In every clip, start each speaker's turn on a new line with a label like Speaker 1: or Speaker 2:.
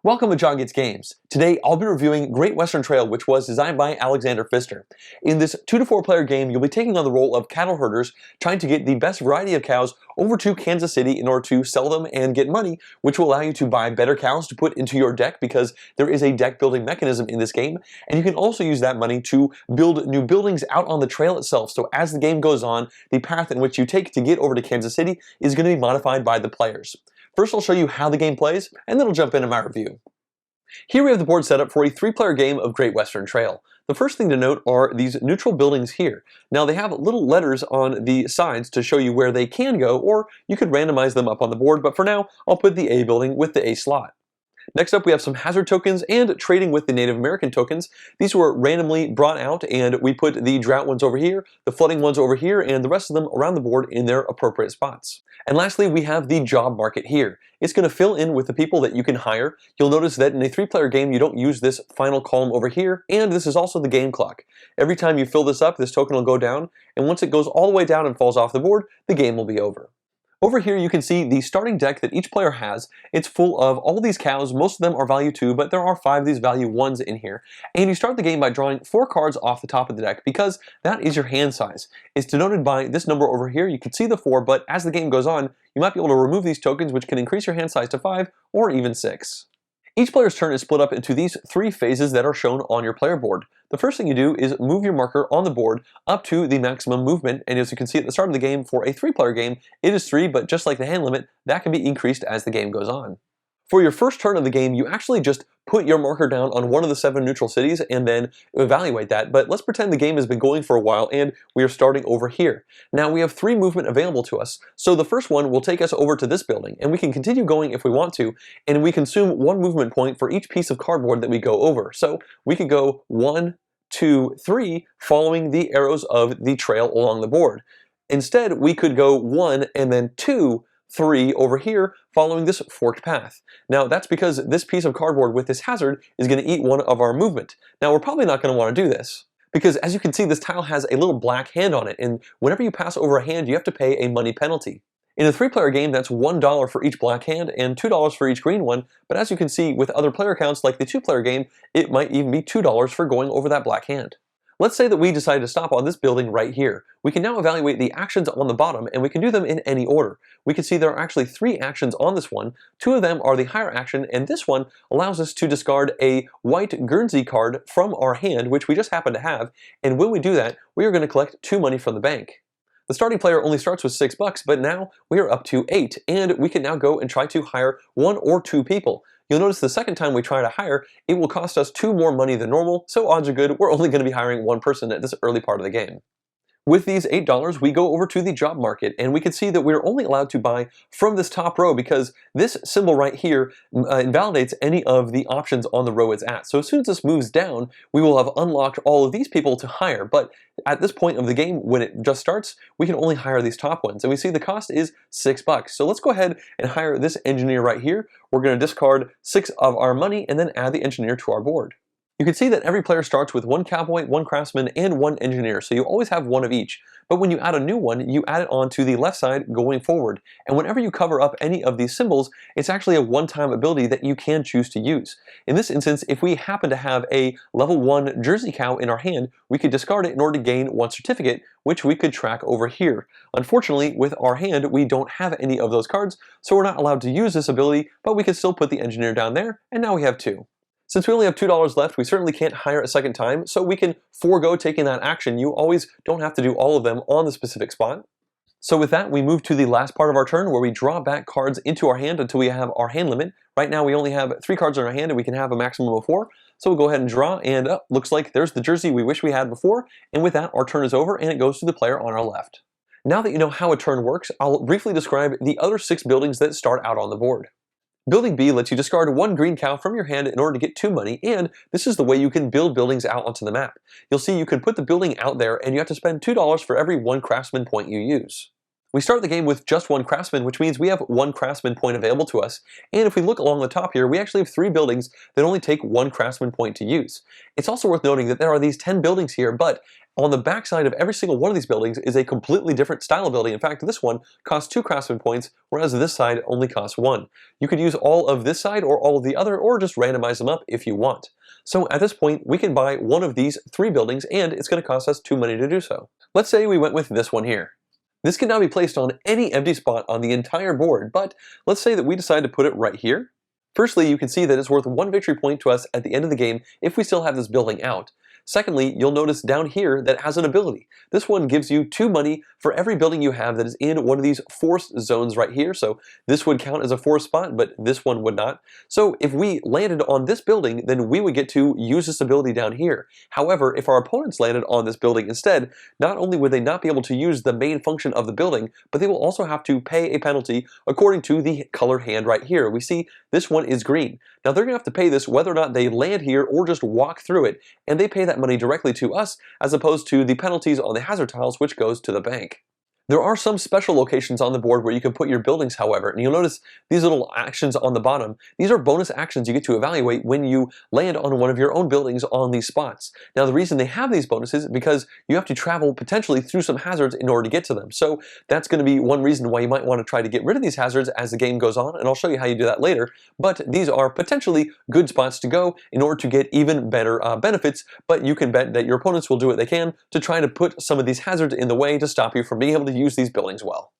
Speaker 1: Welcome to JonGetsGames. Today I'll be reviewing Great Western Trail, which was designed by Alexander Pfister. In this 2 to 4 player game, you'll be taking on the role of cattle herders, trying to get the best variety of cows over to Kansas City in order to sell them and get money, which will allow you to buy better cows to put into your deck because there is a deck building mechanism in this game, and you can also use that money to build new buildings out on the trail itself. So as the game goes on, the path in which you take to get over to Kansas City is going to be modified by the players. First, I'll show you how the game plays, and then I'll jump into my review. Here we have the board set up for a 3-player game of Great Western Trail. The first thing to note are these neutral buildings here. Now they have little letters on the sides to show you where they can go, or you could randomize them up on the board, but for now, I'll put the A building with the A slot. Next up, we have some hazard tokens and trading with the Native American tokens. These were randomly brought out, and we put the drought ones over here, the flooding ones over here, and the rest of them around the board in their appropriate spots. And lastly, we have the job market here. It's going to fill in with the people that you can hire. You'll notice that in a 3-player game, you don't use this final column over here, and this is also the game clock. Every time you fill this up, this token will go down, and once it goes all the way down and falls off the board, the game will be over. Over here you can see the starting deck that each player has. It's full of all these cows. Most of them are value 2, but there are 5 of these value 1s in here. And you start the game by drawing 4 cards off the top of the deck because that is your hand size. It's denoted by this number over here. You can see the 4, but as the game goes on, you might be able to remove these tokens, which can increase your hand size to 5 or even 6. Each player's turn is split up into these 3 phases that are shown on your player board. The first thing you do is move your marker on the board up to the maximum movement, and as you can see at the start of the game, for a 3-player game, it is 3, but just like the hand limit, that can be increased as the game goes on. For your first turn of the game, you actually just put your marker down on one of the 7 neutral cities and then evaluate that, but let's pretend the game has been going for a while and we are starting over here. Now we have 3 movement available to us, so the first one will take us over to this building, and we can continue going if we want to, and we consume 1 movement point for each piece of cardboard that we go over. So we could go 1, 2, 3, following the arrows of the trail along the board. Instead, we could go 1 and then 2, 3 over here following this forked path. Now that's because this piece of cardboard with this hazard is going to eat 1 of our movement. Now we're probably not going to want to do this because as you can see, this tile has a little black hand on it, and whenever you pass over a hand you have to pay a money penalty. In a 3-player game, that's $1 for each black hand and $2 for each green one, but as you can see with other player counts like the 2-player game, it might even be $2 for going over that black hand. Let's say that we decide to stop on this building right here. We can now evaluate the actions on the bottom, and we can do them in any order. We can see there are actually 3 actions on this one. 2 of them are the higher action, and this one allows us to discard a white Guernsey card from our hand, which we just happen to have, and when we do that, we are going to collect 2 money from the bank. The starting player only starts with $6, but now we are up to 8, and we can now go and try to hire 1 or 2 people. You'll notice the second time we try to hire, it will cost us 2 more money than normal, so odds are good we're only going to be hiring 1 person at this early part of the game. With these $8, we go over to the job market, and we can see that we're only allowed to buy from this top row because this symbol right here invalidates any of the options on the row it's at. So as soon as this moves down, we will have unlocked all of these people to hire, but at this point of the game, when it just starts, we can only hire these top ones, and we see the cost is $6. So let's go ahead and hire this engineer right here. We're going to discard 6 of our money and then add the engineer to our board. You can see that every player starts with 1 cowboy, 1 craftsman, and 1 engineer, so you always have 1 of each. But when you add a new one, you add it on to the left side going forward. And whenever you cover up any of these symbols, it's actually a one-time ability that you can choose to use. In this instance, if we happen to have a level 1 Jersey cow in our hand, we could discard it in order to gain 1 certificate, which we could track over here. Unfortunately, with our hand, we don't have any of those cards, so we're not allowed to use this ability, but we can still put the engineer down there, and now we have 2. Since we only have $2 left, we certainly can't hire a second time, so we can forego taking that action. You always don't have to do all of them on the specific spot. So with that, we move to the last part of our turn where we draw back cards into our hand until we have our hand limit. Right now we only have 3 cards in our hand and we can have a maximum of 4. So we'll go ahead and draw, and looks like there's the jersey we wish we had before. And with that, our turn is over and it goes to the player on our left. Now that you know how a turn works, I'll briefly describe the other 6 buildings that start out on the board. Building B lets you discard 1 green cow from your hand in order to get 2 money, and this is the way you can build buildings out onto the map. You'll see you can put the building out there and you have to spend $2 for every 1 craftsman point you use. We start the game with just one craftsman, which means we have one craftsman point available to us. And if we look along the top here, we actually have 3 buildings that only take one craftsman point to use. It's also worth noting that there are these 10 buildings here, but on the backside of every single one of these buildings is a completely different style of building. In fact, this one costs 2 craftsman points, whereas this side only costs 1. You could use all of this side or all of the other, or just randomize them up if you want. So at this point, we can buy one of these 3 buildings, and it's going to cost us 2 money to do so. Let's say we went with this one here. This can now be placed on any empty spot on the entire board, but let's say that we decide to put it right here. Firstly, you can see that it's worth 1 victory point to us at the end of the game if we still have this building out. Secondly, you'll notice down here that it has an ability. This one gives you 2 money for every building you have that is in one of these forest zones right here. So this would count as a forest spot, but this one would not. So if we landed on this building, then we would get to use this ability down here. However, if our opponents landed on this building instead, not only would they not be able to use the main function of the building, but they will also have to pay a penalty according to the colored hand right here. We see this one is green. Now they're going to have to pay this whether or not they land here or just walk through it, and they pay that money directly to us as opposed to the penalties on the hazard tiles, which goes to the bank. There are some special locations on the board where you can put your buildings, however, and you'll notice these little actions on the bottom. These are bonus actions you get to evaluate when you land on one of your own buildings on these spots. Now, the reason they have these bonuses is because you have to travel potentially through some hazards in order to get to them. So that's going to be one reason why you might want to try to get rid of these hazards as the game goes on, and I'll show you how you do that later. But these are potentially good spots to go in order to get even better benefits, but you can bet that your opponents will do what they can to try to put some of these hazards in the way to stop you from being able to use these buildings well.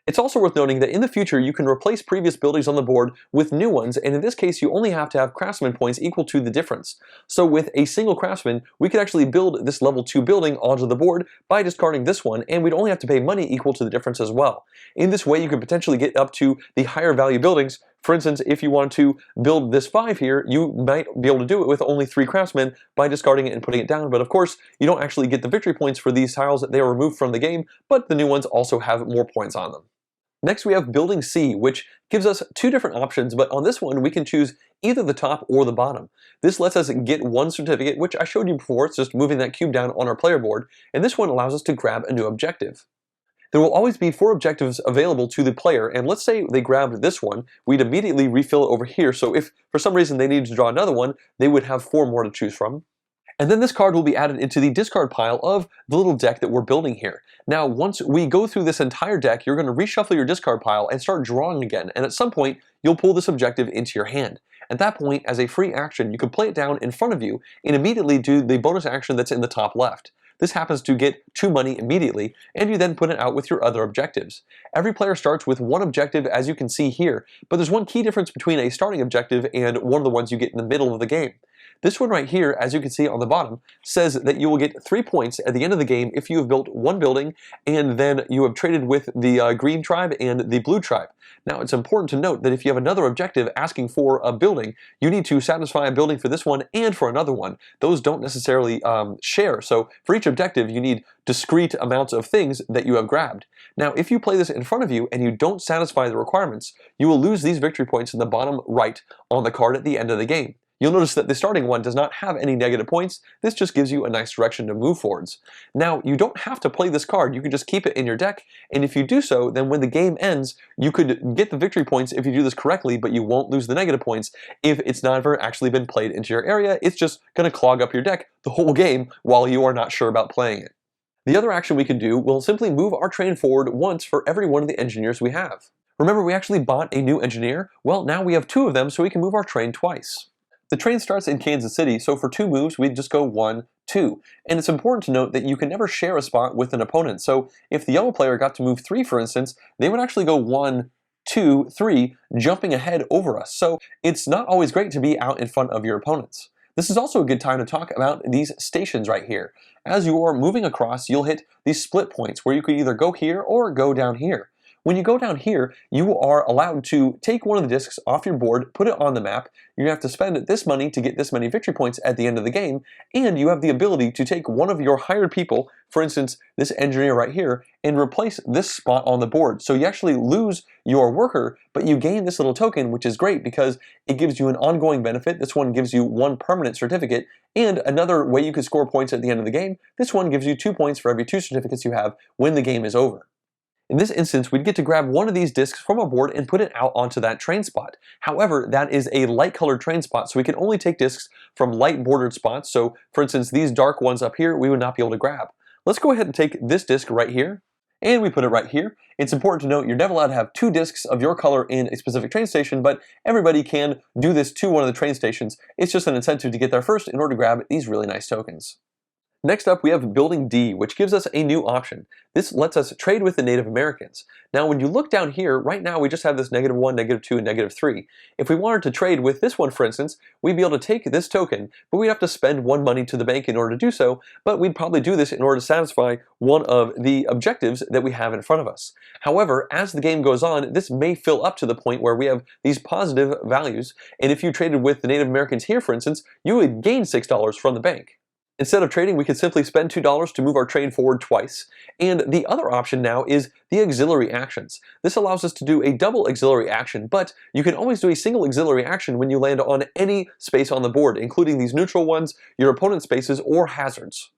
Speaker 1: It's also worth noting that in the future you can replace previous buildings on the board with new ones, and in this case you only have to have craftsman points equal to the difference. So with a single craftsman, we could actually build this level 2 building onto the board by discarding this one, and we'd only have to pay money equal to the difference as well. In this way you could potentially get up to the higher value buildings. For instance, if you want to build this 5 here, you might be able to do it with only 3 craftsmen by discarding it and putting it down, but of course you don't actually get the victory points for these tiles. They are removed from the game, but the new ones also have more points on them. Next we have Building C, which gives us 2 different options, but on this one we can choose either the top or the bottom. This lets us get 1 certificate, which I showed you before. It's just moving that cube down on our player board, and this one allows us to grab a new objective. There will always be 4 objectives available to the player, and let's say they grabbed this one, we'd immediately refill it over here, so if for some reason they needed to draw another one, they would have 4 more to choose from. And then this card will be added into the discard pile of the little deck that we're building here. Now, once we go through this entire deck, you're going to reshuffle your discard pile and start drawing again, and at some point, you'll pull this objective into your hand. At that point, as a free action, you can play it down in front of you and immediately do the bonus action that's in the top left. This happens to get 2 money immediately, and you then put it out with your other objectives. Every player starts with 1 objective, as you can see here, but there's one key difference between a starting objective and one of the ones you get in the middle of the game. This one right here, as you can see on the bottom, says that you will get 3 points at the end of the game if you have built 1 building and then you have traded with the green tribe and the blue tribe. Now, it's important to note that if you have another objective asking for a building, you need to satisfy a building for this one and for another one. Those don't necessarily share, so for each objective you need discrete amounts of things that you have grabbed. Now, if you play this in front of you and you don't satisfy the requirements, you will lose these victory points in the bottom right on the card at the end of the game. You'll notice that the starting one does not have any negative points. This just gives you a nice direction to move forwards. Now, you don't have to play this card. You can just keep it in your deck, and if you do so, then when the game ends, you could get the victory points if you do this correctly, but you won't lose the negative points if it's never actually been played into your area. It's just going to clog up your deck the whole game while you are not sure about playing it. The other action we can do will simply move our train forward once for every one of the engineers we have. Remember, we actually bought a new engineer? Well, now we have 2 of them, so we can move our train twice. The train starts in Kansas City, so for 2 moves, we'd just go 1, 2. And it's important to note that you can never share a spot with an opponent. So if the yellow player got to move 3, for instance, they would actually go 1, 2, 3, jumping ahead over us. So it's not always great to be out in front of your opponents. This is also a good time to talk about these stations right here. As you are moving across, you'll hit these split points where you could either go here or go down here. When you go down here, you are allowed to take one of the discs off your board, put it on the map. You're going to have to spend this money to get this many victory points at the end of the game, and you have the ability to take one of your hired people, for instance, this engineer right here, and replace this spot on the board. So you actually lose your worker, but you gain this little token, which is great because it gives you an ongoing benefit. This one gives you 1 permanent certificate, and another way you can score points at the end of the game, this one gives you 2 points for every 2 certificates you have when the game is over. In this instance, we'd get to grab one of these discs from our board and put it out onto that train spot. However, that is a light colored train spot, so we can only take discs from light bordered spots. So for instance, these dark ones up here, we would not be able to grab. Let's go ahead and take this disc right here, and we put it right here. It's important to note you're never allowed to have two discs of your color in a specific train station, but everybody can do this to one of the train stations. It's just an incentive to get there first in order to grab these really nice tokens. Next up, we have Building D, which gives us a new option. This lets us trade with the Native Americans. Now, when you look down here, right now we just have this -1, -2, and -3. If we wanted to trade with this one, for instance, we'd be able to take this token, but we'd have to spend 1 money to the bank in order to do so, but we'd probably do this in order to satisfy one of the objectives that we have in front of us. However, as the game goes on, this may fill up to the point where we have these positive values, and if you traded with the Native Americans here, for instance, you would gain $6 from the bank. Instead of trading, we could simply spend $2 to move our train forward twice. And the other option now is the auxiliary actions. This allows us to do a double auxiliary action, but you can always do a single auxiliary action when you land on any space on the board, including these neutral ones, your opponent's spaces, or hazards.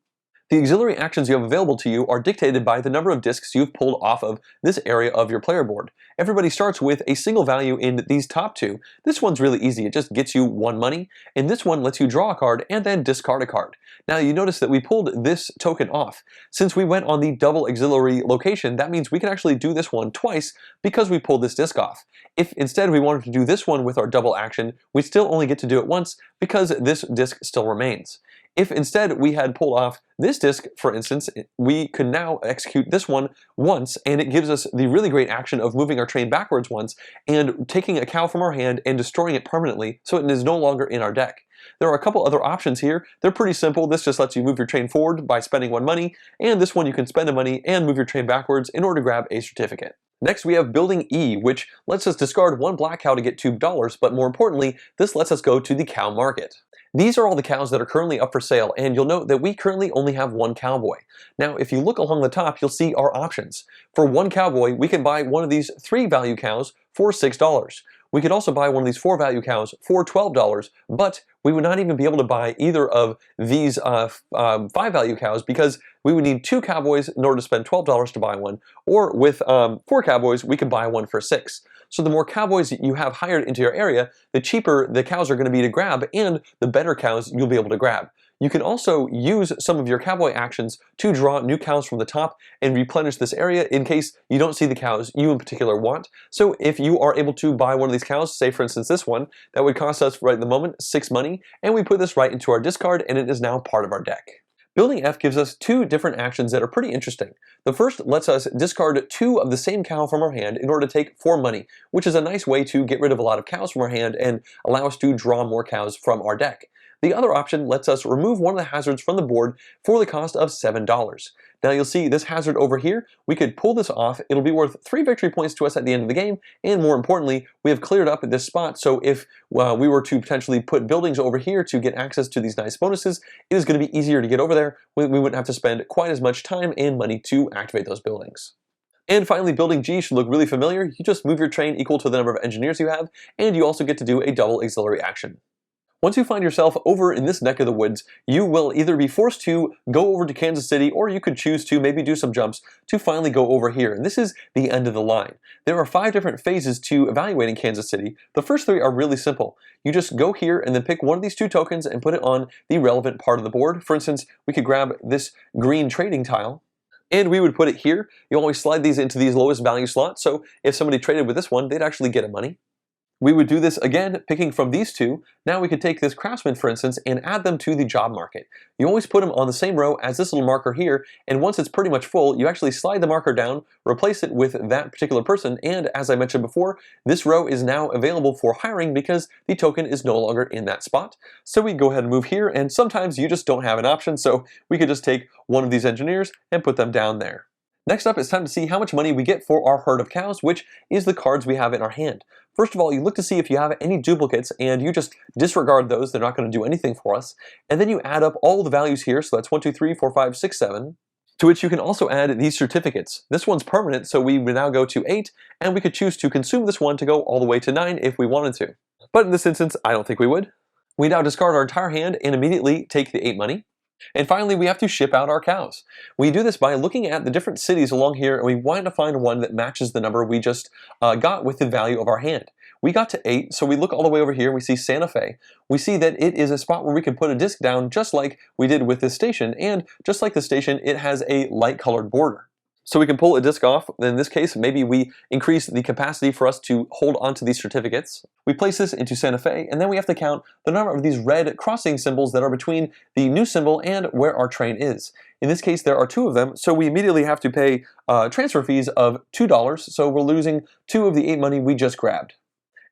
Speaker 1: The auxiliary actions you have available to you are dictated by the number of discs you've pulled off of this area of your player board. Everybody starts with a single value in these top two. This one's really easy, it just gets you 1 money, and this one lets you draw a card and then discard a card. Now you notice that we pulled this token off. Since we went on the double auxiliary location, that means we can actually do this one twice because we pulled this disc off. If instead we wanted to do this one with our double action, we still only get to do it once because this disc still remains. If instead we had pulled off this disc, for instance, we could now execute this one once, and it gives us the really great action of moving our train backwards once and taking a cow from our hand and destroying it permanently so it is no longer in our deck. There are a couple other options here. They're pretty simple. This just lets you move your train forward by spending 1 money, and this one you can spend a money and move your train backwards in order to grab a certificate. Next, we have Building E, which lets us discard 1 black cow to get $2, but more importantly, this lets us go to the cow market. These are all the cows that are currently up for sale, and you'll note that we currently only have 1 cowboy. Now, if you look along the top, you'll see our options. For 1 cowboy, we can buy one of these 3 value cows for $6. We could also buy one of these 4 value cows for $12, but we would not even be able to buy either of these 5 value cows because we would need 2 cowboys in order to spend $12 to buy one, or with 4 cowboys, we could buy one for $6. So the more cowboys you have hired into your area, the cheaper the cows are going to be to grab, and the better cows you'll be able to grab. You can also use some of your cowboy actions to draw new cows from the top and replenish this area in case you don't see the cows you in particular want. So if you are able to buy one of these cows, say for instance this one, that would cost us right at the moment 6 money, and we put this right into our discard and it is now part of our deck. Building F gives us 2 different actions that are pretty interesting. The first lets us discard 2 of the same cow from our hand in order to take 4 money, which is a nice way to get rid of a lot of cows from our hand and allow us to draw more cows from our deck. The other option lets us remove one of the hazards from the board for the cost of $7. Now you'll see this hazard over here, we could pull this off, it'll be worth 3 victory points to us at the end of the game, and more importantly, we have cleared up at this spot, so if we were to potentially put buildings over here to get access to these nice bonuses, it is going to be easier to get over there. We wouldn't have to spend quite as much time and money to activate those buildings. And finally, Building G should look really familiar. You just move your train equal to the number of engineers you have, and you also get to do a double auxiliary action. Once you find yourself over in this neck of the woods, you will either be forced to go over to Kansas City, or you could choose to maybe do some jumps to finally go over here. And this is the end of the line. There are 5 different phases to evaluating Kansas City. The first 3 are really simple. You just go here and then pick one of these 2 tokens and put it on the relevant part of the board. For instance, we could grab this green trading tile, and we would put it here. You always slide these into these lowest value slots, so if somebody traded with this one, they'd actually get a money. We would do this again, picking from these 2. Now we could take this craftsman, for instance, and add them to the job market. You always put them on the same row as this little marker here, and once it's pretty much full, you actually slide the marker down, replace it with that particular person, and as I mentioned before, this row is now available for hiring because the token is no longer in that spot. So we go ahead and move here, and sometimes you just don't have an option, so we could just take one of these engineers and put them down there. Next up, it's time to see how much money we get for our herd of cows, which is the cards we have in our hand. First of all, you look to see if you have any duplicates, and you just disregard those. They're not going to do anything for us. And then you add up all the values here, so that's 1, 2, 3, 4, 5, 6, 7, to which you can also add these certificates. This one's permanent, so we would now go to 8, and we could choose to consume this one to go all the way to 9 if we wanted to. But in this instance, I don't think we would. We now discard our entire hand and immediately take the 8 money. And finally, we have to ship out our cows. We do this by looking at the different cities along here, and we want to find one that matches the number we just got with the value of our hand. We got to 8, so we look all the way over here, we see Santa Fe. We see that it is a spot where we can put a disc down just like we did with this station, and just like the station, it has a light colored border. So we can pull a disc off. In this case, maybe we increase the capacity for us to hold onto these certificates. We place this into Santa Fe, and then we have to count the number of these red crossing symbols that are between the new symbol and where our train is. In this case, there are 2 of them, so we immediately have to pay transfer fees of $2, so we're losing 2 of the 8 money we just grabbed.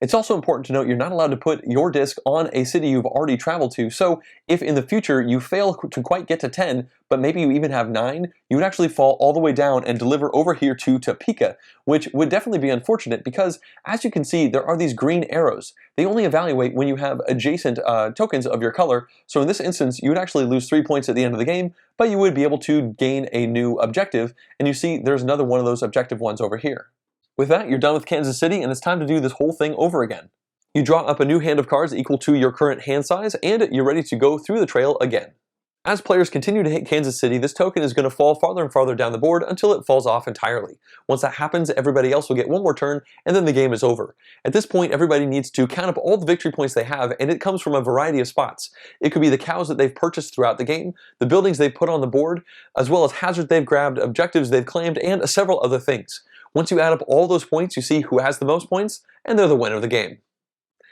Speaker 1: It's also important to note you're not allowed to put your disc on a city you've already traveled to, so if in the future you fail to quite get to 10, but maybe you even have 9, you would actually fall all the way down and deliver over here to Topeka, which would definitely be unfortunate because, as you can see, there are these green arrows. They only evaluate when you have adjacent tokens of your color, so in this instance you would actually lose 3 points at the end of the game, but you would be able to gain a new objective, and you see there's another one of those objective ones over here. With that, you're done with Kansas City, and it's time to do this whole thing over again. You draw up a new hand of cards equal to your current hand size, and you're ready to go through the trail again. As players continue to hit Kansas City, this token is going to fall farther and farther down the board until it falls off entirely. Once that happens, everybody else will get one more turn, and then the game is over. At this point, everybody needs to count up all the victory points they have, and it comes from a variety of spots. It could be the cows that they've purchased throughout the game, the buildings they've put on the board, as well as hazards they've grabbed, objectives they've claimed, and several other things. Once you add up all those points, you see who has the most points, and they're the winner of the game.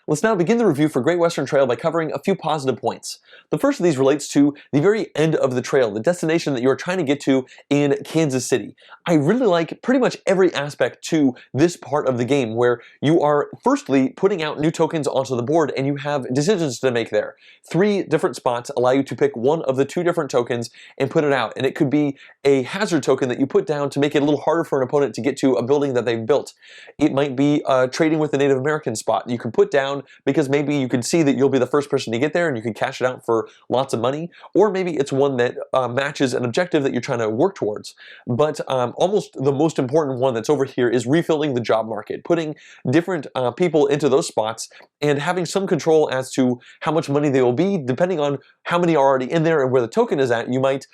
Speaker 1: Let's now begin the review for Great Western Trail by covering a few positive points. The first of these relates to the very end of the trail, the destination that you are trying to get to in Kansas City. I really like pretty much every aspect to this part of the game where you are firstly putting out new tokens onto the board and you have decisions to make there. 3 different spots allow you to pick one of the 2 different tokens and put it out, and it could be a hazard token that you put down to make it a little harder for an opponent to get to a building that they've built. It might be trading with the Native American spot you can put down because maybe you can see that you'll be the first person to get there and you can cash it out for lots of money, or maybe it's one that matches an objective that you're trying to work towards. But almost the most important one that's over here is refilling the job market, putting different people into those spots and having some control as to how much money they will be depending on how many are already in there and where the token is at. You might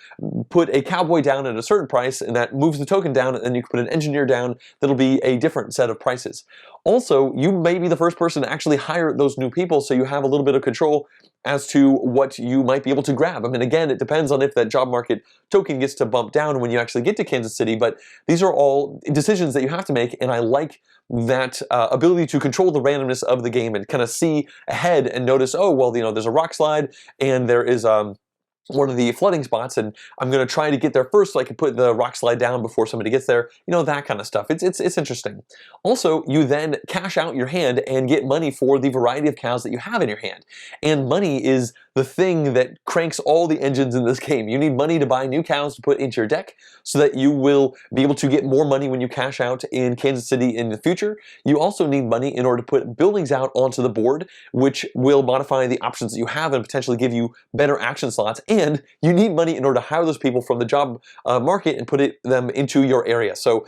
Speaker 1: put a cowboy down at a certain price and that moves the token down, and then you can put an engineer down that'll be a different set of prices. Also, you may be the first person to actually hire those new people, so you have a little bit of control as to what you might be able to grab. I mean, again, it depends on if that job market token gets to bump down when you actually get to Kansas City, but these are all decisions that you have to make, and I like that ability to control the randomness of the game and kind of see ahead and notice, oh, well, you know, there's a rock slide and there is one of the flooding spots, and I'm going to try to get there first so I can put the rock slide down before somebody gets there. You know, that kind of stuff. It's interesting. Also, you then cash out your hand and get money for the variety of cows that you have in your hand. And money is the thing that cranks all the engines in this game. You need money to buy new cows to put into your deck so that you will be able to get more money when you cash out in Kansas City in the future. You also need money in order to put buildings out onto the board, which will modify the options that you have and potentially give you better action slots. And you need money in order to hire those people from the job market and put them into your area. So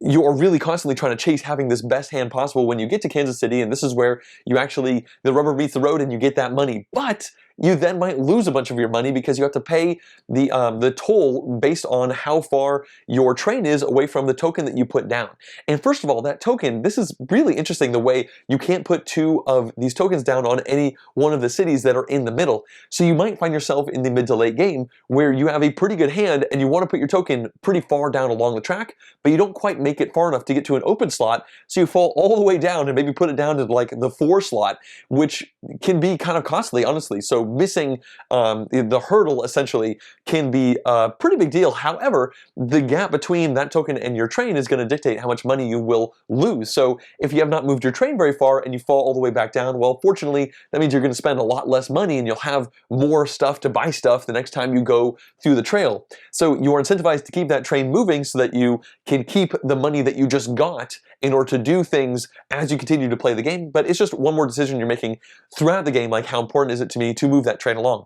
Speaker 1: you are really constantly trying to chase having this best hand possible when you get to Kansas City, and this is where you actually, the rubber meets the road and you get that money. But you then might lose a bunch of your money because you have to pay the toll based on how far your train is away from the token that you put down. And first of all, that token, this is really interesting the way you can't put 2 of these tokens down on any one of the cities that are in the middle. So you might find yourself in the mid to late game where you have a pretty good hand and you want to put your token pretty far down along the track, but you don't quite make it far enough to get to an open slot, so you fall all the way down and maybe put it down to like the 4 slot, which can be kind of costly, honestly. So missing the hurdle essentially can be a pretty big deal. However, the gap between that token and your train is going to dictate how much money you will lose. So if you have not moved your train very far and you fall all the way back down, well, fortunately, that means you're going to spend a lot less money and you'll have more stuff to buy stuff the next time you go through the trail. So you are incentivized to keep that train moving so that you can keep the money that you just got in order to do things as you continue to play the game. But it's just one more decision you're making throughout the game, like how important is it to me to move that train along.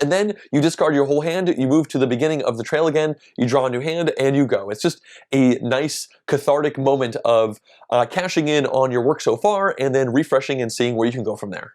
Speaker 1: And then you discard your whole hand, you move to the beginning of the trail again, you draw a new hand, and you go. It's just a nice cathartic moment of cashing in on your work so far and then refreshing and seeing where you can go from there.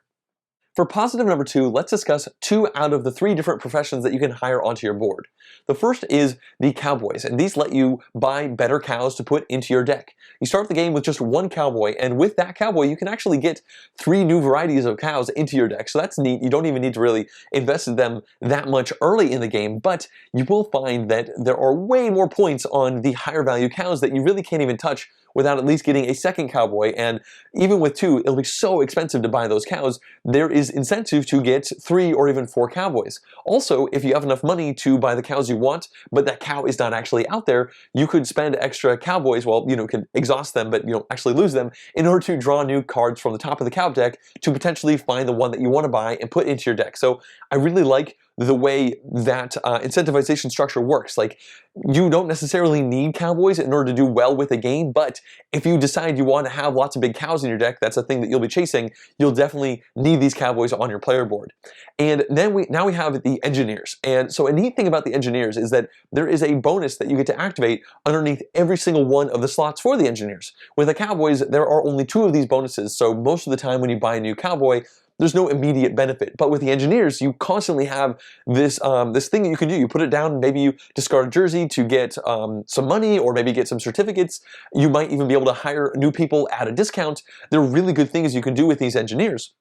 Speaker 1: For positive number 2, let's discuss 2 out of the 3 different professions that you can hire onto your board. The first is the cowboys, and these let you buy better cows to put into your deck. You start the game with just 1 cowboy, and with that cowboy you can actually get 3 new varieties of cows into your deck, so that's neat. You don't even need to really invest in them that much early in the game, but you will find that there are way more points on the higher value cows that you really can't even touch without at least getting a second cowboy, and even with 2, it'll be so expensive to buy those cows, there is incentive to get 3 or even 4 cowboys. Also, if you have enough money to buy the cows you want, but that cow is not actually out there, you could spend extra cowboys, well, you could exhaust them, but you don't actually lose them, in order to draw new cards from the top of the cow deck to potentially find the one that you want to buy and put into your deck. So I really like the way that incentivization structure works. Like, you don't necessarily need cowboys in order to do well with a game, but if you decide you want to have lots of big cows in your deck, that's a thing that you'll be chasing, you'll definitely need these cowboys on your player board. And then now we have the engineers. And so a neat thing about the engineers is that there is a bonus that you get to activate underneath every single one of the slots for the engineers. With the cowboys, there are only 2 of these bonuses, so most of the time when you buy a new cowboy, there's no immediate benefit. But with the engineers, you constantly have this this thing that you can do. You put it down, maybe you discard a jersey to get some money, or maybe get some certificates. You might even be able to hire new people at a discount. There are really good things you can do with these engineers.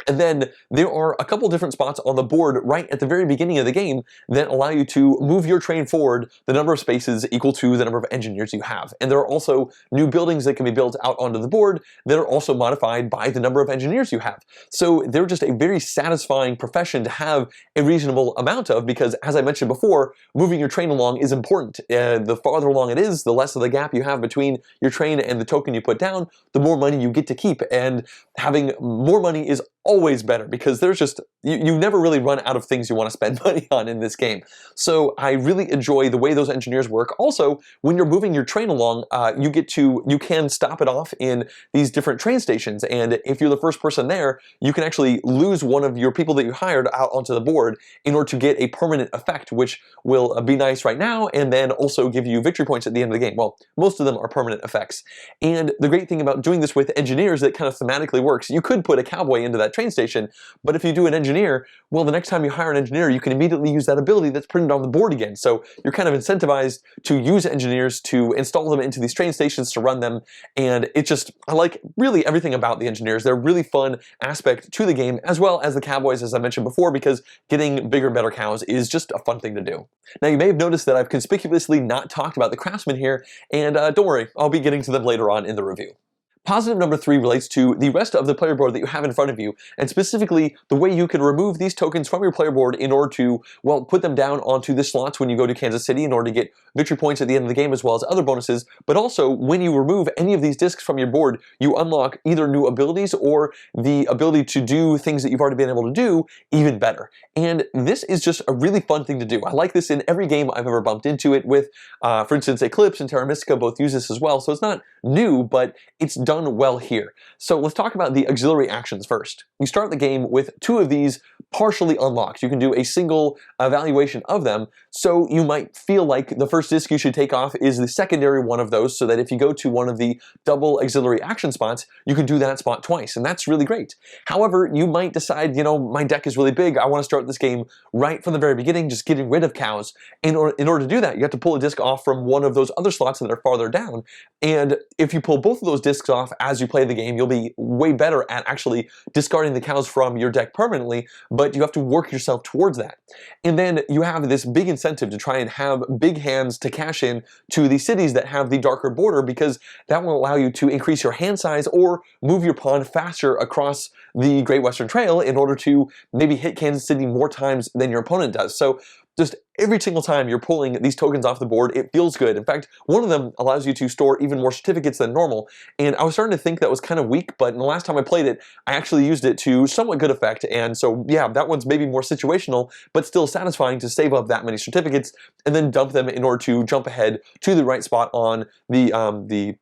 Speaker 1: And then there are a couple different spots on the board right at the very beginning of the game that allow you to move your train forward the number of spaces equal to the number of engineers you have. And there are also new buildings that can be built out onto the board that are also modified by the number of engineers you have. So they're just a very satisfying profession to have a reasonable amount of, because as I mentioned before, moving your train along is important. The farther along it is, the less of the gap you have between your train and the token you put down, the more money you get to keep. And having more money is always better, because there's just, you never really run out of things you want to spend money on in this game. So I really enjoy the way those engineers work. Also, when you're moving your train along, you can stop it off in these different train stations, and if you're the first person there, you can actually lose one of your people that you hired out onto the board in order to get a permanent effect, which will be nice right now, and then also give you victory points at the end of the game. Well, most of them are permanent effects. And the great thing about doing this with engineers that kind of thematically works, you could put a cowboy into that train station, but if you do an engineer, well, the next time you hire an engineer, you can immediately use that ability that's printed on the board again. So you're kind of incentivized to use engineers, to install them into these train stations, to run them, and it just, I like really everything about the engineers. They're a really fun aspect to the game, as well as the cowboys, as I mentioned before, because getting bigger, better cows is just a fun thing to do. Now, you may have noticed that I've conspicuously not talked about the craftsmen here, and don't worry, I'll be getting to them later on in the review. Positive number 3 relates to the rest of the player board that you have in front of you, and specifically the way you can remove these tokens from your player board in order to, well, put them down onto the slots when you go to Kansas City in order to get victory points at the end of the game, as well as other bonuses. But also, when you remove any of these discs from your board, you unlock either new abilities or the ability to do things that you've already been able to do even better. And this is just a really fun thing to do. I like this in every game I've ever bumped into it with. For instance, Eclipse and Terra Mystica both use this as well, so it's not new, but it's done well here. So let's talk about the auxiliary actions first. You start the game with 2 of these partially unlocked. You can do a single evaluation of them, so you might feel like the first disc you should take off is the secondary one of those, so that if you go to one of the double auxiliary action spots, you can do that spot twice, and that's really great. However, you might decide, my deck is really big, I want to start this game right from the very beginning, just getting rid of cows. In order to do that, you have to pull a disc off from one of those other slots that are farther down, and if you pull both of those discs off as you play the game, you'll be way better at actually discarding the cows from your deck permanently, but you have to work yourself towards that. And then you have this big incentive to try and have big hands to cash in to the cities that have the darker border, because that will allow you to increase your hand size or move your pawn faster across the Great Western Trail in order to maybe hit Kansas City more times than your opponent does. So just every single time you're pulling these tokens off the board, it feels good. In fact, one of them allows you to store even more certificates than normal, and I was starting to think that was kind of weak, but the last time I played it, I actually used it to somewhat good effect, and so yeah, that one's maybe more situational, but still satisfying to save up that many certificates and then dump them in order to jump ahead to the right spot on the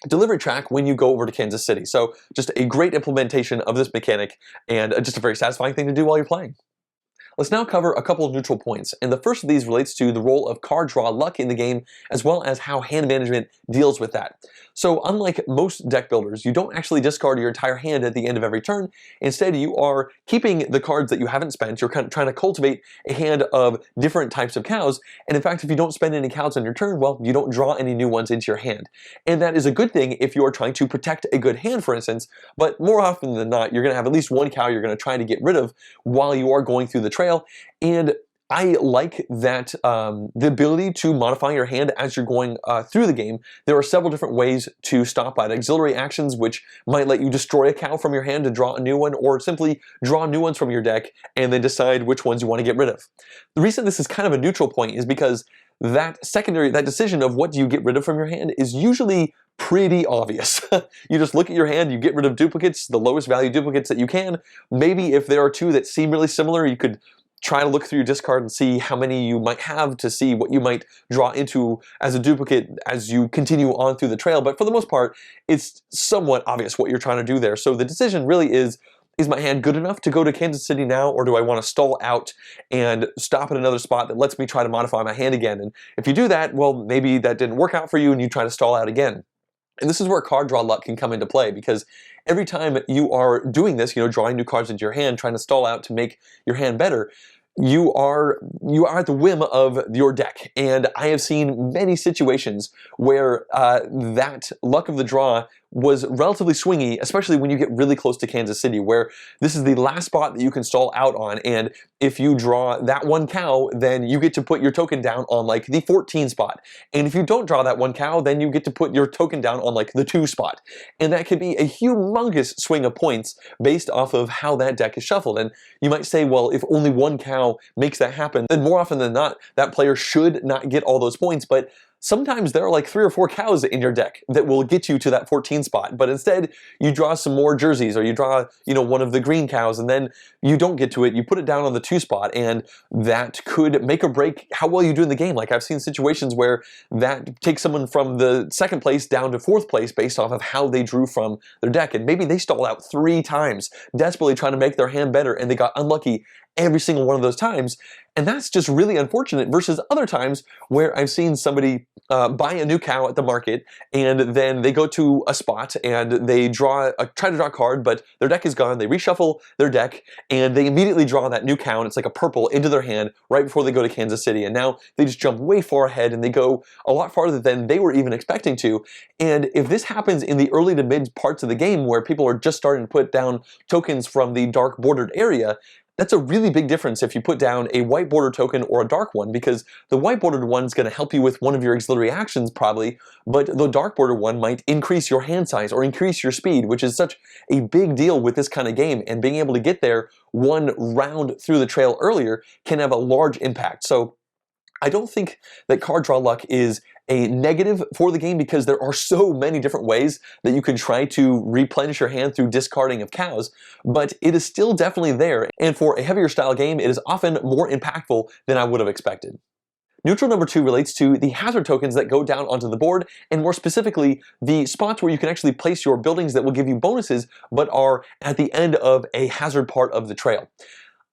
Speaker 1: delivery track when you go over to Kansas City. So just a great implementation of this mechanic, and just a very satisfying thing to do while you're playing. Let's now cover a couple of neutral points, and the first of these relates to the role of card draw luck in the game, as well as how hand management deals with that. So unlike most deck builders, you don't actually discard your entire hand at the end of every turn. Instead, you are keeping the cards that you haven't spent. You're kind of trying to cultivate a hand of different types of cows, and in fact, if you don't spend any cows on your turn, well, you don't draw any new ones into your hand. And that is a good thing if you are trying to protect a good hand, for instance, but more often than not, you're going to have at least one cow you're going to try to get rid of while you are going through the trail. And I like that the ability to modify your hand as you're going through the game. There are several different ways to stop at auxiliary actions, which might let you destroy a cow from your hand to draw a new one, or simply draw new ones from your deck and then decide which ones you want to get rid of. The reason this is kind of a neutral point is because that decision of what do you get rid of from your hand is usually pretty obvious. You just look at your hand, you get rid of duplicates, the lowest value duplicates that you can. Maybe if there are two that seem really similar, you could try to look through your discard and see how many you might have to see what you might draw into as a duplicate as you continue on through the trail. But for the most part, it's somewhat obvious what you're trying to do there. So the decision really is my hand good enough to go to Kansas City now, or do I want to stall out and stop at another spot that lets me try to modify my hand again? And if you do that, well, maybe that didn't work out for you and you try to stall out again. And this is where card draw luck can come into play, because every time you are doing this, drawing new cards into your hand, trying to stall out to make your hand better, you are at the whim of your deck. And I have seen many situations where that luck of the draw was relatively swingy, especially when you get really close to Kansas City, where this is the last spot that you can stall out on, and if you draw that one cow, then you get to put your token down on like the 14 spot. And if you don't draw that one cow, then you get to put your token down on like the 2 spot. And that could be a humongous swing of points based off of how that deck is shuffled. And you might say, well, if only one cow makes that happen, then more often than not, that player should not get all those points. But sometimes there are like 3 or 4 cows in your deck that will get you to that 14 spot, but instead you draw some more jerseys, or you draw, one of the green cows, and then you don't get to it. You put it down on the 2 spot, and that could make or break how well you do in the game. Like, I've seen situations where that takes someone from the 2nd place down to 4th place based off of how they drew from their deck, and maybe they stalled out 3 times, desperately trying to make their hand better, and they got unlucky every single one of those times. And that's just really unfortunate, versus other times where I've seen somebody buy a new cow at the market, and then they go to a spot and they try to draw a card, but their deck is gone. They reshuffle their deck and they immediately draw that new cow, and it's like a purple into their hand right before they go to Kansas City. And now they just jump way far ahead and they go a lot farther than they were even expecting to. And if this happens in the early to mid parts of the game where people are just starting to put down tokens from the dark bordered area, that's a really big difference if you put down a white border token or a dark one, because the white bordered one is going to help you with one of your auxiliary actions probably, but the dark border one might increase your hand size or increase your speed, which is such a big deal with this kind of game, and being able to get there one round through the trail earlier can have a large impact. So I don't think that card draw luck is a negative for the game, because there are so many different ways that you can try to replenish your hand through discarding of cows, but it is still definitely there, and for a heavier style game, it is often more impactful than I would have expected. Neutral number 2 relates to the hazard tokens that go down onto the board, and more specifically, the spots where you can actually place your buildings that will give you bonuses, but are at the end of a hazard part of the trail.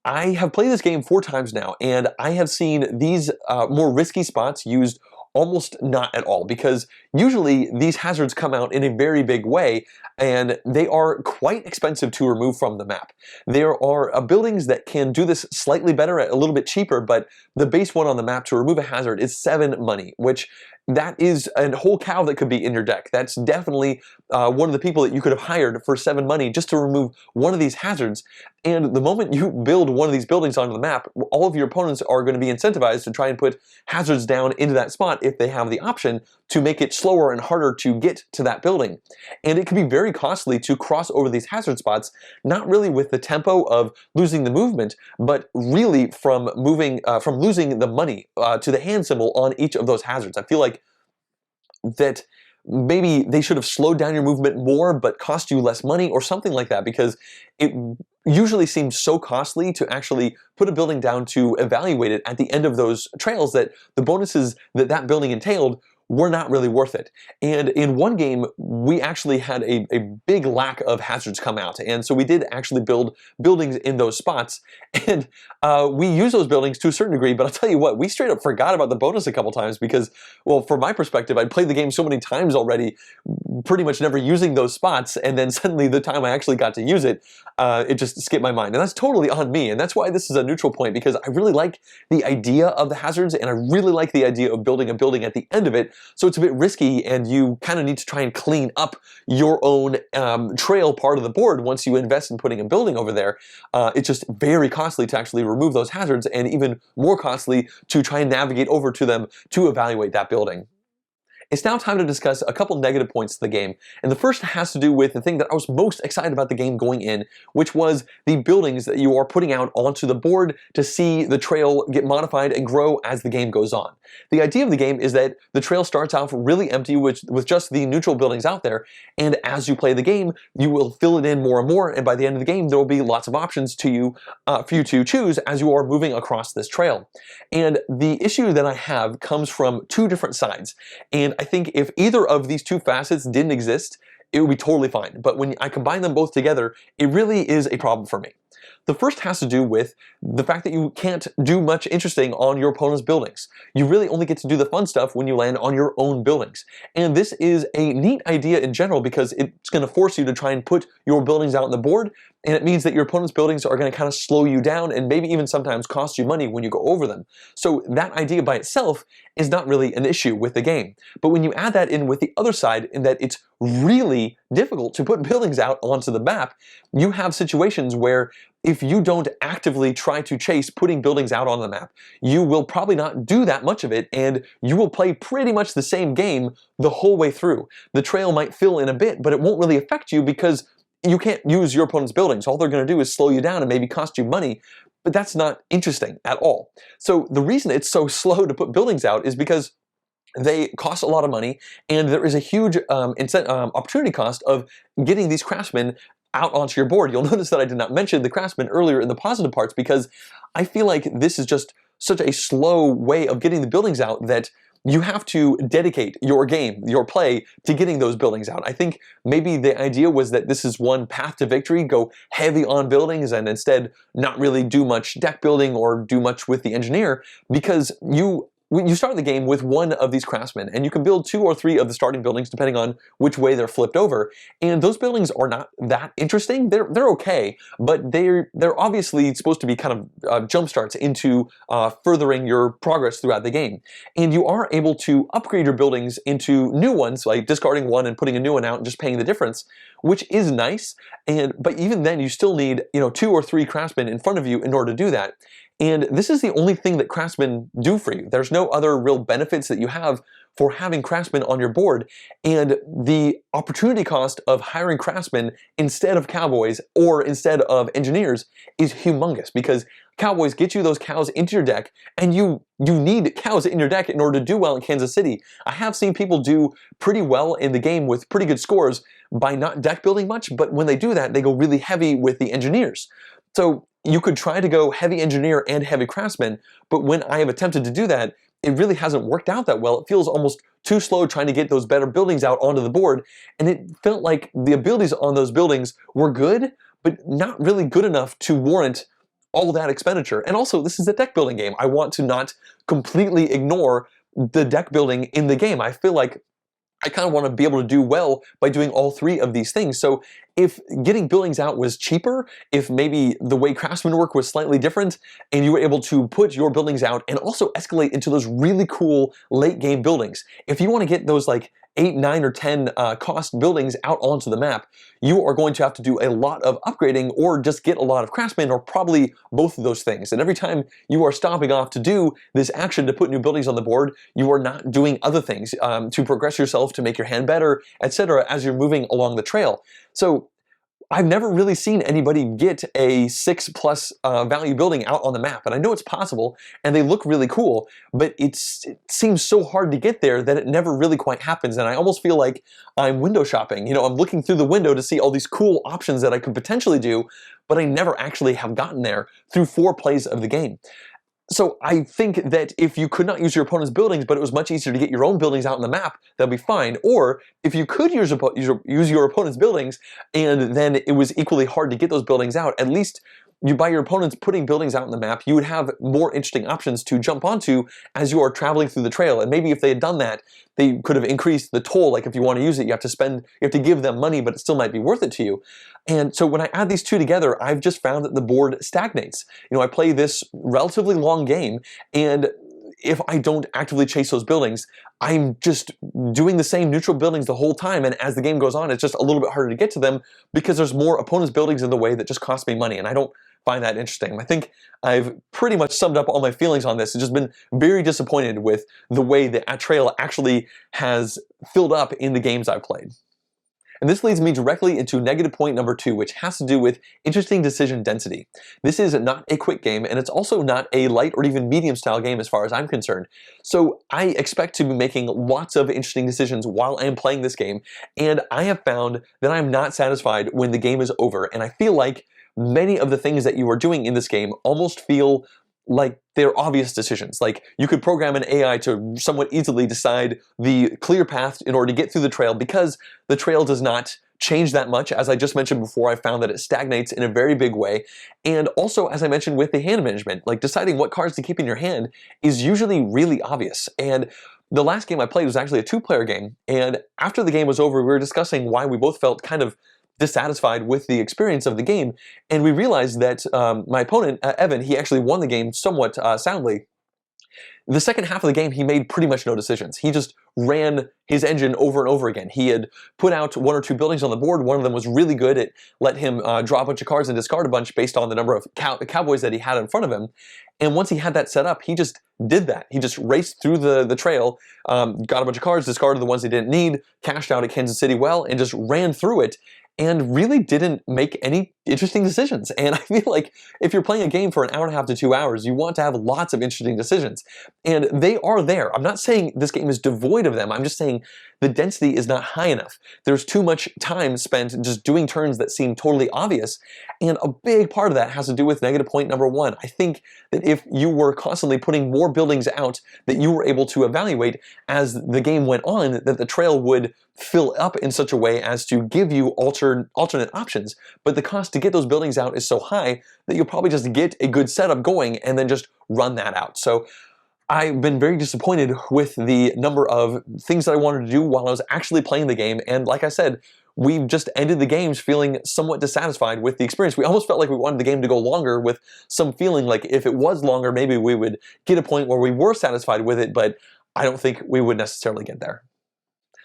Speaker 1: I have played this game 4 times now, and I have seen these more risky spots used almost not at all, because usually these hazards come out in a very big way, and they are quite expensive to remove from the map. There are buildings that can do this slightly better at a little bit cheaper, but the base one on the map to remove a hazard is 7 money, which that is a whole cow that could be in your deck. That's definitely one of the people that you could have hired for 7 money just to remove one of these hazards. And the moment you build one of these buildings onto the map, all of your opponents are going to be incentivized to try and put hazards down into that spot if they have the option to make it slower and harder to get to that building. And it can be very costly to cross over these hazard spots, not really with the tempo of losing the movement, but really from losing the money to the hand symbol on each of those hazards. I feel like that maybe they should have slowed down your movement more but cost you less money or something like that, because it usually seems so costly to actually put a building down to evaluate it at the end of those trails that the bonuses that that building entailed were not really worth it. And in one game, we actually had a big lack of hazards come out. And so we did actually build buildings in those spots. And we use those buildings to a certain degree, but I'll tell you what, we straight up forgot about the bonus a couple times because, well, from my perspective, I'd played the game so many times already, pretty much never using those spots, and then suddenly the time I actually got to use it, it just skipped my mind. And that's totally on me, and that's why this is a neutral point, because I really like the idea of the hazards, and I really like the idea of building a building at the end of it, so it's a bit risky, and you kind of need to try and clean up your own trail part of the board once you invest in putting a building over there. It's just very costly to actually remove those hazards, and even more costly to try and navigate over to them to evaluate that building. It's now time to discuss a couple negative points to the game, and the first has to do with the thing that I was most excited about the game going in, which was the buildings that you are putting out onto the board to see the trail get modified and grow as the game goes on. The idea of the game is that the trail starts off really empty with just the neutral buildings out there, and as you play the game, you will fill it in more and more, and by the end of the game, there will be lots of options to you, for you to choose as you are moving across this trail. And the issue that I have comes from two different sides, and I think if either of these two facets didn't exist, it would be totally fine. But when I combine them both together, it really is a problem for me. The first has to do with the fact that you can't do much interesting on your opponent's buildings. You really only get to do the fun stuff when you land on your own buildings. And this is a neat idea in general because it's going to force you to try and put your buildings out on the board, and it means that your opponent's buildings are going to kind of slow you down and maybe even sometimes cost you money when you go over them. So that idea by itself is not really an issue with the game. But when you add that in with the other side, in that it's really difficult to put buildings out onto the map, you have situations where if you don't actively try to chase putting buildings out on the map, you will probably not do that much of it, and you will play pretty much the same game the whole way through. The trail might fill in a bit, but it won't really affect you because you can't use your opponent's buildings. All they're going to do is slow you down and maybe cost you money, but that's not interesting at all. So the reason it's so slow to put buildings out is because they cost a lot of money, and there is a huge opportunity cost of getting these craftsmen out onto your board. You'll notice that I did not mention the craftsmen earlier in the positive parts because I feel like this is just such a slow way of getting the buildings out that you have to dedicate your game, your play, to getting those buildings out. I think maybe the idea was that this is one path to victory, go heavy on buildings and instead not really do much deck building or do much with the engineer, because you start the game with one of these craftsmen, and you can build 2 or 3 of the starting buildings depending on which way they're flipped over. And those buildings are not that interesting. They're okay, but they're obviously supposed to be kind of jump starts into furthering your progress throughout the game. And you are able to upgrade your buildings into new ones, like discarding one and putting a new one out and just paying the difference, which is nice. But even then, you still need 2 or 3 craftsmen in front of you in order to do that. And this is the only thing that craftsmen do for you. There's no other real benefits that you have for having craftsmen on your board, and the opportunity cost of hiring craftsmen instead of cowboys or instead of engineers is humongous, because cowboys get you those cows into your deck, and you need cows in your deck in order to do well in Kansas City. I have seen people do pretty well in the game with pretty good scores by not deck building much, but when they do that, they go really heavy with the engineers. So you could try to go heavy engineer and heavy craftsman, but when I have attempted to do that, it really hasn't worked out that well. It feels almost too slow trying to get those better buildings out onto the board, and it felt like the abilities on those buildings were good, but not really good enough to warrant all that expenditure. And also, this is a deck building game. I want to not completely ignore the deck building in the game. I feel like I kind of want to be able to do well by doing all 3 of these things. So if getting buildings out was cheaper, if maybe the way craftsmen work was slightly different, and you were able to put your buildings out and also escalate into those really cool late game buildings. If you want to get those like 8, 9, or 10 cost buildings out onto the map, you are going to have to do a lot of upgrading or just get a lot of craftsmen, or probably both of those things. And every time you are stopping off to do this action to put new buildings on the board, you are not doing other things to progress yourself, to make your hand better, etc. as you're moving along the trail. So I've never really seen anybody get a 6+ value building out on the map, and I know it's possible, and they look really cool, but it seems so hard to get there that it never really quite happens, and I almost feel like I'm window shopping. I'm looking through the window to see all these cool options that I could potentially do, but I never actually have gotten there through 4 plays of the game. So I think that if you could not use your opponent's buildings, but it was much easier to get your own buildings out on the map, that'd be fine. Or if you could use your opponent's buildings, and then it was equally hard to get those buildings out, at least by your opponents putting buildings out on the map, you would have more interesting options to jump onto as you are traveling through the trail. And maybe if they had done that, they could have increased the toll. Like if you want to use it, you have to give them money, but it still might be worth it to you. And so when I add these two together, I've just found that the board stagnates. I play this relatively long game, and if I don't actively chase those buildings, I'm just doing the same neutral buildings the whole time, and as the game goes on, it's just a little bit harder to get to them because there's more opponents' buildings in the way that just cost me money, and I don't find that interesting. I think I've pretty much summed up all my feelings on this. I've just been very disappointed with the way that a trail actually has filled up in the games I've played. And this leads me directly into negative point number 2, which has to do with interesting decision density. This is not a quick game, and it's also not a light or even medium style game as far as I'm concerned. So I expect to be making lots of interesting decisions while I am playing this game, and I have found that I'm not satisfied when the game is over, and I feel like many of the things that you are doing in this game almost feel like they're obvious decisions. Like you could program an AI to somewhat easily decide the clear path in order to get through the trail because the trail does not change that much. As I just mentioned before, I found that it stagnates in a very big way. And also, as I mentioned with the hand management, like deciding what cards to keep in your hand is usually really obvious. And the last game I played was actually a 2-player game. And after the game was over, we were discussing why we both felt kind of dissatisfied with the experience of the game, and we realized that my opponent, Evan, he actually won the game somewhat soundly. The second half of the game, he made pretty much no decisions. He just ran his engine over and over again. He had put out 1 or 2 buildings on the board. One of them was really good. It let him draw a bunch of cards and discard a bunch based on the number of cowboys that he had in front of him. And once he had that set up, he just did that. He just raced through the trail, got a bunch of cards, discarded the ones he didn't need, cashed out at Kansas City well, and just ran through it, and really didn't make any interesting decisions. And I feel like if you're playing a game for an hour and a half to 2 hours, you want to have lots of interesting decisions. And they are there. I'm not saying this game is devoid of them. I'm just saying the density is not high enough. There's too much time spent just doing turns that seem totally obvious. And a big part of that has to do with negative point number 1. I think that if you were constantly putting more buildings out that you were able to evaluate as the game went on, that the trail would fill up in such a way as to give you alternate options. But the cost to get those buildings out is so high that you'll probably just get a good setup going and then just run that out. So I've been very disappointed with the number of things that I wanted to do while I was actually playing the game. And like I said, we've just ended the games feeling somewhat dissatisfied with the experience. We almost felt like we wanted the game to go longer, with some feeling like if it was longer, maybe we would get a point where we were satisfied with it, but I don't think we would necessarily get there.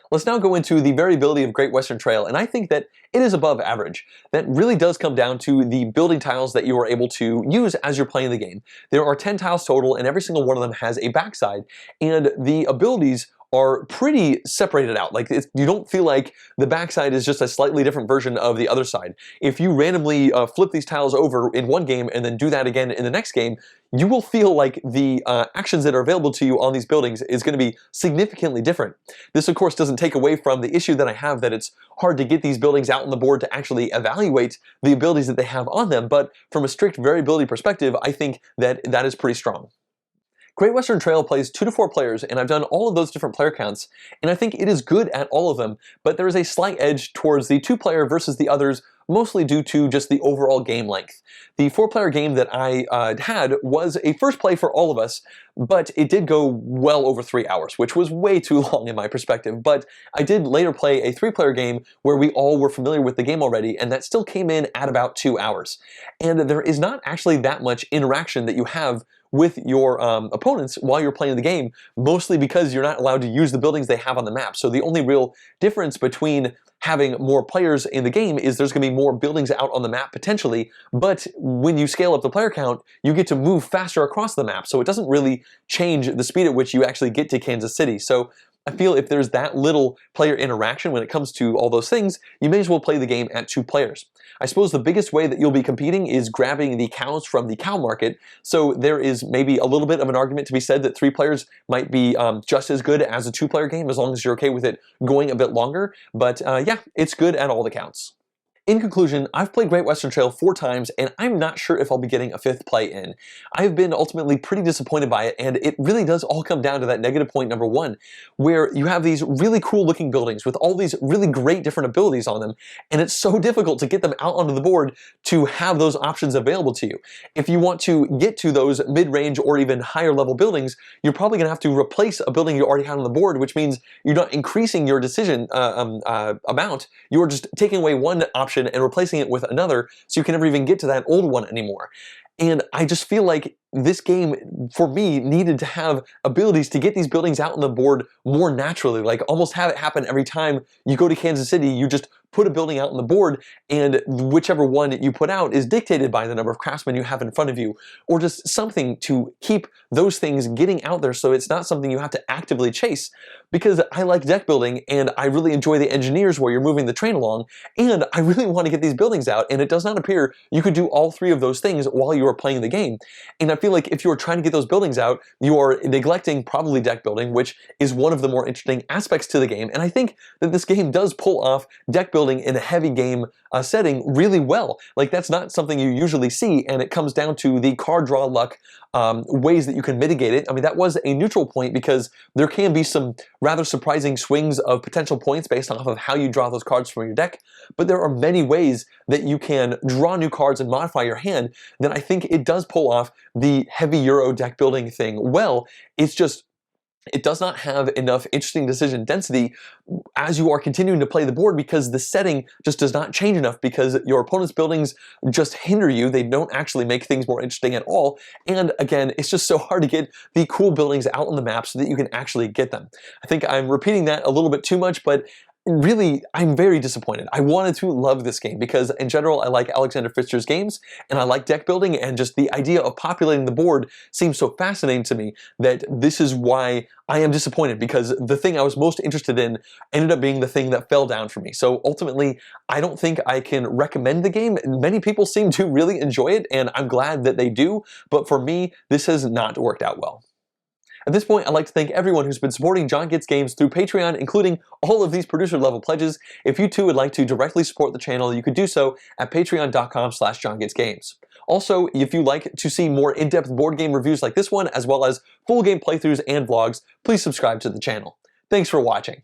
Speaker 1: Let's now go into the variability of Great Western Trail, and I think that it is above average. That really does come down to the building tiles that you are able to use as you're playing the game. There are 10 tiles total, and every single one of them has a backside, and the abilities are pretty separated out. Like you don't feel like the backside is just a slightly different version of the other side. If you randomly flip these tiles over in one game and then do that again in the next game, you will feel like the actions that are available to you on these buildings is going to be significantly different. This, of course, doesn't take away from the issue that I have that it's hard to get these buildings out on the board to actually evaluate the abilities that they have on them, but from a strict variability perspective, I think that that is pretty strong. Great Western Trail plays 2 to 4 players, and I've done all of those different player counts, and I think it is good at all of them, but there is a slight edge towards the 2-player versus the others, mostly due to just the overall game length. The 4-player game that I had was a first play for all of us, but it did go well over 3 hours, which was way too long in my perspective. But I did later play a 3-player game where we all were familiar with the game already, and that still came in at about 2 hours. And there is not actually that much interaction that you have with your opponents while you're playing the game, mostly because you're not allowed to use the buildings they have on the map. So the only real difference between having more players in the game is there's going to be more buildings out on the map potentially, but when you scale up the player count, you get to move faster across the map, so it doesn't really change the speed at which you actually get to Kansas City. So I feel if there's that little player interaction when it comes to all those things, you may as well play the game at 2 players. I suppose the biggest way that you'll be competing is grabbing the cows from the cow market, so there is maybe a little bit of an argument to be said that 3 players might be just as good as a 2-player game, as long as you're okay with it going a bit longer. But yeah, it's good at all the counts. In conclusion, I've played Great Western Trail 4 times, and I'm not sure if I'll be getting a 5th play in. I've been ultimately pretty disappointed by it, and it really does all come down to that negative point number 1, where you have these really cool looking buildings with all these really great different abilities on them, and it's so difficult to get them out onto the board to have those options available to you. If you want to get to those mid-range or even higher level buildings, you're probably going to have to replace a building you already had on the board, which means you're not increasing your decision amount, you're just taking away one option and replacing it with another, so you can never even get to that old one anymore. And I just feel like this game, for me, needed to have abilities to get these buildings out on the board more naturally, like almost have it happen every time you go to Kansas City. You just put a building out on the board, and whichever one you put out is dictated by the number of craftsmen you have in front of you, or just something to keep those things getting out there so it's not something you have to actively chase. Because I like deck building, and I really enjoy the engineers where you're moving the train along, and I really want to get these buildings out, and it does not appear you could do all 3 of those things while you are playing the game. And I feel like if you are trying to get those buildings out, you are neglecting probably deck building, which is one of the more interesting aspects to the game. And I think that this game does pull off deck building in a heavy game setting really well. Like, that's not something you usually see, and it comes down to the card draw luck ways that you can mitigate it. I mean, that was a neutral point because there can be some rather surprising swings of potential points based off of how you draw those cards from your deck, but there are many ways that you can draw new cards and modify your hand that I think it does pull off the heavy Euro deck building thing well. It's just, it does not have enough interesting decision density as you are continuing to play the board, because the setting just does not change enough, because your opponent's buildings just hinder you. They don't actually make things more interesting at all. And again, it's just so hard to get the cool buildings out on the map so that you can actually get them. I think I'm repeating that a little bit too much, but really, I'm very disappointed. I wanted to love this game because, in general, I like Alexander Pfister's games, and I like deck building, and just the idea of populating the board seems so fascinating to me that this is why I am disappointed, because the thing I was most interested in ended up being the thing that fell down for me. So ultimately, I don't think I can recommend the game. Many people seem to really enjoy it, and I'm glad that they do, but for me, this has not worked out well. At this point, I'd like to thank everyone who's been supporting John Gets Games through Patreon, including all of these producer-level pledges. If you too would like to directly support the channel, you could do so at patreon.com/JonGetsGames. Also, if you'd like to see more in-depth board game reviews like this one, as well as full game playthroughs and vlogs, please subscribe to the channel. Thanks for watching.